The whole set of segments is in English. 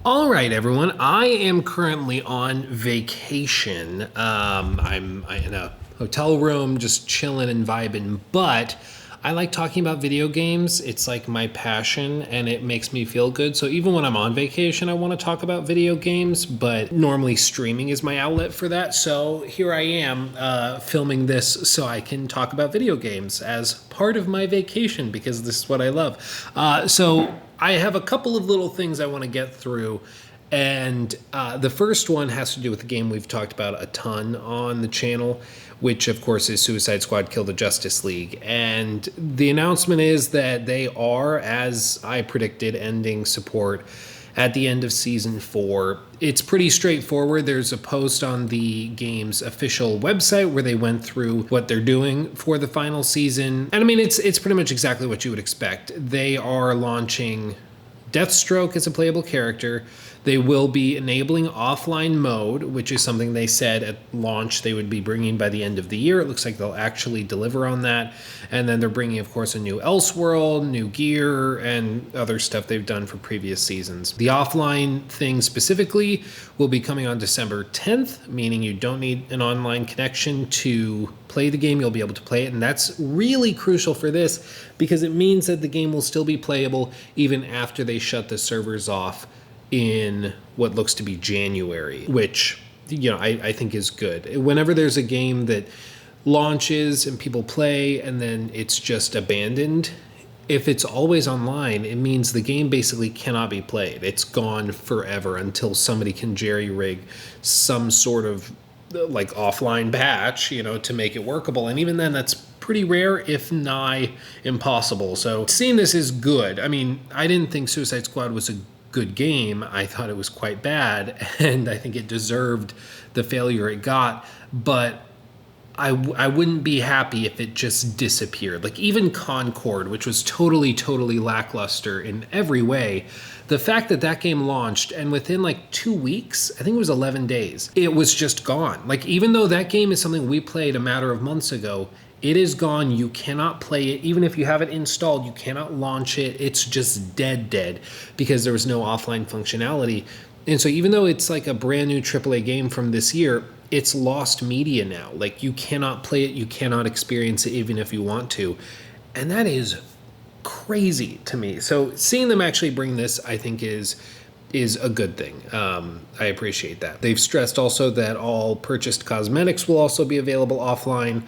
All right, everyone. I am currently on vacation. I'm in a hotel room, just chilling and vibing. But I like talking about video games. It's like my passion, and it makes me feel good. So even when I'm on vacation, I want to talk about video games. But normally, streaming is my outlet for that. So here I am filming this so I can talk about video games as part of my vacation because this is what I love. So I have a couple of little things I want to get through. And the first one has to do with a game we've talked about a ton on the channel, which of course is Suicide Squad Kill the Justice League. And the announcement is that they are, as I predicted, ending support at the end of season 4. It's pretty straightforward. There's a post on the game's official website where they went through what they're doing for the final season. And I mean, it's pretty much exactly what you would expect. They are launching Deathstroke as a playable character. They will be enabling offline mode, which is something they said at launch they would be bringing by the end of the year. It looks like they'll actually deliver on that. And then they're bringing, of course, a new Elseworld, new gear, and other stuff they've done for previous seasons. The offline thing specifically will be coming on December 10th, meaning you don't need an online connection to play the game. You'll be able to play it. And that's really crucial for this because it means that the game will still be playable even after they shut the servers off in what looks to be January, which, I think is good. Whenever there's a game that launches and people play and then it's just abandoned, if it's always online, it means the game basically cannot be played. It's gone forever until somebody can jerry-rig some sort of like offline patch, to make it workable. And even then, that's pretty rare, if nigh impossible. So seeing this is good. I mean, I didn't think Suicide Squad was a good game. I thought it was quite bad, and I think it deserved the failure it got. But I wouldn't be happy if it just disappeared. Like even Concord, which was totally lackluster in every way, the fact that that game launched and within like 2 weeks, I think it was 11 days, it was just gone. Like even though that game is something we played a matter of months ago, it is gone. You cannot play it. Even if you have it installed, you cannot launch it. It's just dead because there was no offline functionality. And so even though it's like a brand new AAA game from this year, it's lost media now. Like you cannot play it. You cannot experience it even if you want to. And that is crazy to me. So seeing them actually bring this, I think is a good thing. I appreciate that. They've stressed also that all purchased cosmetics will also be available offline.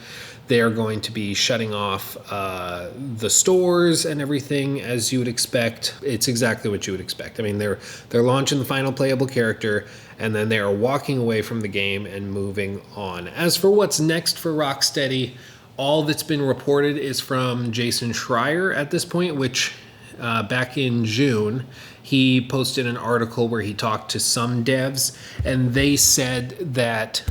They're going to be shutting off the stores and everything as you would expect. It's exactly what you would expect. I mean, they're launching the final playable character, and then they are walking away from the game and moving on. As for what's next for Rocksteady, all that's been reported is from Jason Schreier at this point, which back in June, he posted an article where he talked to some devs, and they said that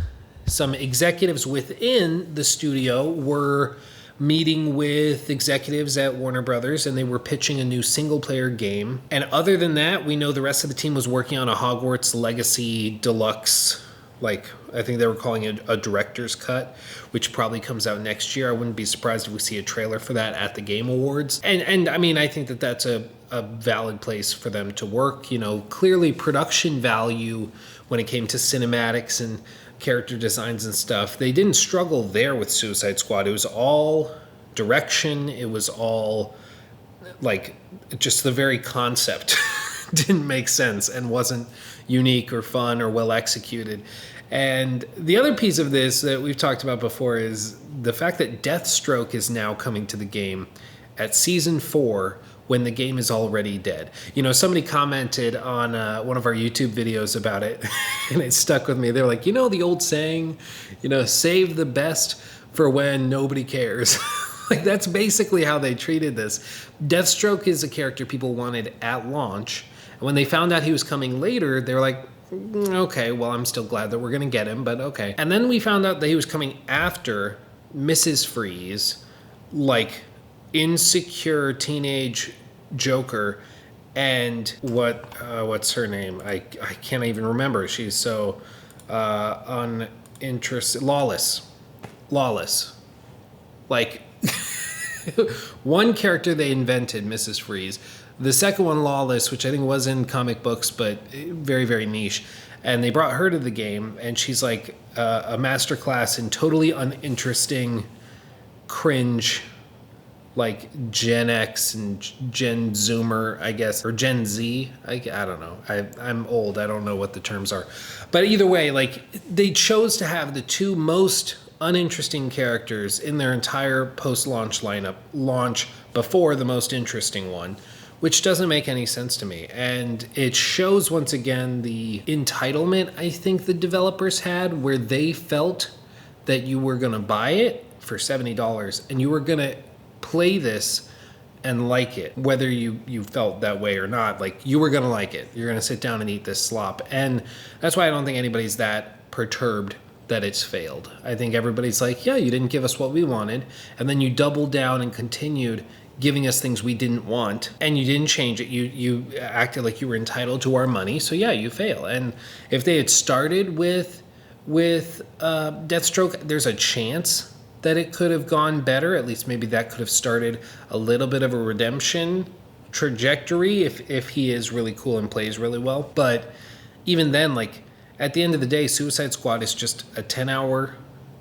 some executives within the studio were meeting with executives at Warner Brothers, and they were pitching a new single-player game. And other than that, we know the rest of the team was working on a Hogwarts Legacy Deluxe, like I think they were calling it a director's cut, which probably comes out next year. I wouldn't be surprised if we see a trailer for that at the Game Awards. And I mean, I think that that's a valid place for them to work. Clearly production value when it came to cinematics and character designs and stuff, they didn't struggle there with Suicide Squad. It was all direction. It was all like just the very concept didn't make sense and wasn't unique or fun or well executed. And the other piece of this that we've talked about before is the fact that Deathstroke is now coming to the game at season 4 when the game is already dead. Somebody commented on one of our YouTube videos about it, and it stuck with me. They're like, the old saying, save the best for when nobody cares. Like, that's basically how they treated this. Deathstroke is a character people wanted at launch, and when they found out he was coming later, they were like, okay, well, I'm still glad that we're going to get him, but okay. And then we found out that he was coming after Mrs. Freeze, like insecure teenage Joker, and what's her name? I can't even remember. She's so uninterested. Lawless. Like one character they invented, Mrs. Freeze, The second one, Lawless, which I think was in comic books, but very, very niche. And they brought her to the game, and she's like a masterclass in totally uninteresting, cringe, like Gen X and Gen Zoomer, I guess, or Gen Z. I don't know. I'm old. I don't know what the terms are. But either way, like they chose to have the two most uninteresting characters in their entire post-launch lineup launch before the most interesting one, which doesn't make any sense to me. And it shows once again the entitlement I think the developers had, where they felt that you were going to buy it for $70 and you were going to play this and like it, whether you felt that way or not. Like, you were going to like it. You're going to sit down and eat this slop. And that's why I don't think anybody's that perturbed that it's failed. I think everybody's like, yeah, you didn't give us what we wanted, and then you doubled down and continued giving us things we didn't want, and you didn't change it. You acted like you were entitled to our money, so yeah, you fail. And if they had started with Deathstroke, there's a chance that it could have gone better. At least maybe that could have started a little bit of a redemption trajectory if he is really cool and plays really well. But even then, like, at the end of the day, Suicide Squad is just a 10-hour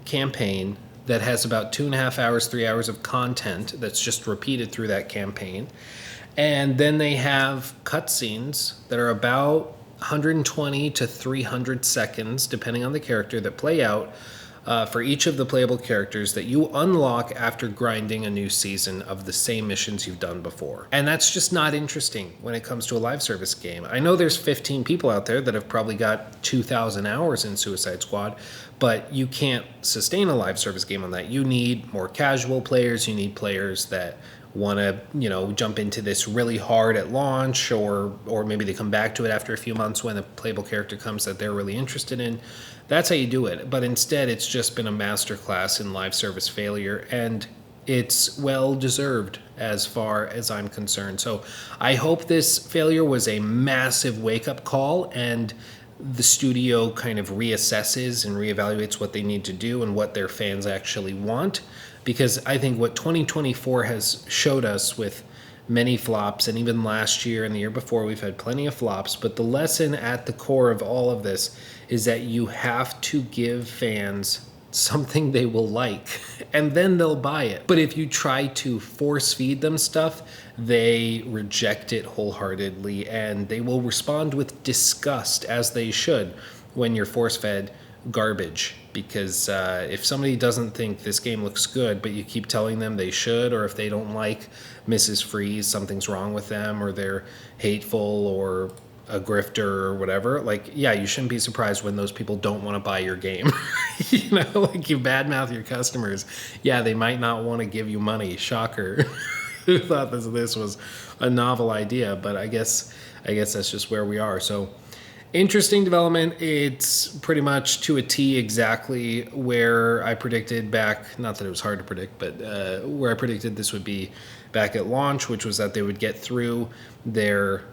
campaign that has about 2.5 hours, 3 hours of content that's just repeated through that campaign. And then they have cutscenes that are about 120 to 300 seconds, depending on the character, that play out for each of the playable characters that you unlock after grinding a new season of the same missions you've done before. And that's just not interesting when it comes to a live service game. I know there's 15 people out there that have probably got 2,000 hours in Suicide Squad, but you can't sustain a live service game on that. You need more casual players. You need players that want to, jump into this really hard at launch, or maybe they come back to it after a few months when a playable character comes that they're really interested in. That's how you do it. But instead, it's just been a masterclass in live service failure, and it's well deserved as far as I'm concerned. So I hope this failure was a massive wake-up call, and the studio kind of reassesses and reevaluates what they need to do and what their fans actually want. Because I think what 2024 has showed us, with many flops, and even last year and the year before, we've had plenty of flops, but the lesson at the core of all of this is that you have to give fans something they will like, and then they'll buy it. But if you try to force feed them stuff, they reject it wholeheartedly, and they will respond with disgust, as they should, when you're force-fed garbage. Because if somebody doesn't think this game looks good, but you keep telling them they should, or if they don't like Mrs. Freeze, something's wrong with them, or they're hateful or a grifter or whatever, like, yeah, you shouldn't be surprised when those people don't want to buy your game. Like, you badmouth your customers. Yeah, they might not want to give you money. Shocker. Who thought this was a novel idea? But I guess that's just where we are. So, interesting development. It's pretty much to a T exactly where I predicted back, not that it was hard to predict, but where I predicted this would be back at launch, which was that they would get through their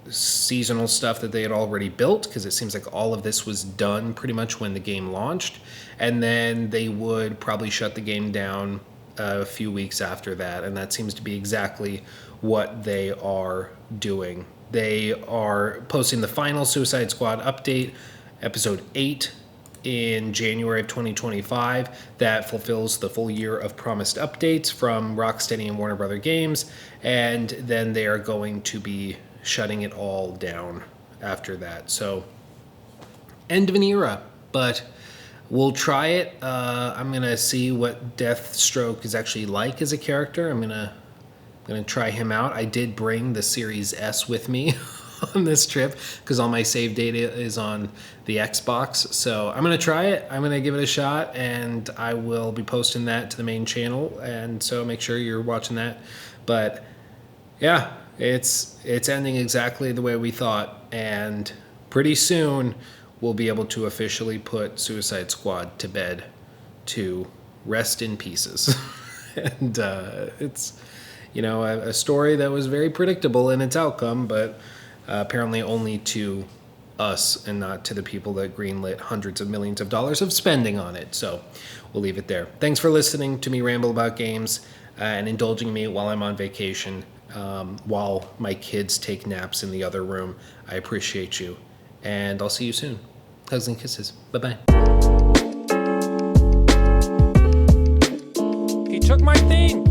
seasonal stuff that they had already built, because it seems like all of this was done pretty much when the game launched, and then they would probably shut the game down a few weeks after that, and that seems to be exactly what they are doing. They are posting the final Suicide Squad update, episode 8, in January of 2025. That fulfills the full year of promised updates from Rocksteady and Warner Brother Games, and then they are going to be shutting it all down after that. So, end of an era, but we'll try it. I'm gonna see what Deathstroke is actually like as a character. I'm gonna try him out. I did bring the Series S with me on this trip because all my save data is on the Xbox. So I'm gonna try it. I'm gonna give it a shot, and I will be posting that to the main channel. And so make sure you're watching that. But yeah, it's ending exactly the way we thought, and pretty soon we'll be able to officially put Suicide Squad to bed, to rest in pieces. And it's, a story that was very predictable in its outcome, but apparently only to us and not to the people that greenlit hundreds of millions of dollars of spending on it. So we'll leave it there. Thanks for listening to me ramble about games and indulging me while I'm on vacation. while my kids take naps in the other room. I appreciate you. And I'll see you soon. Hugs and kisses. Bye-bye. He took my thing.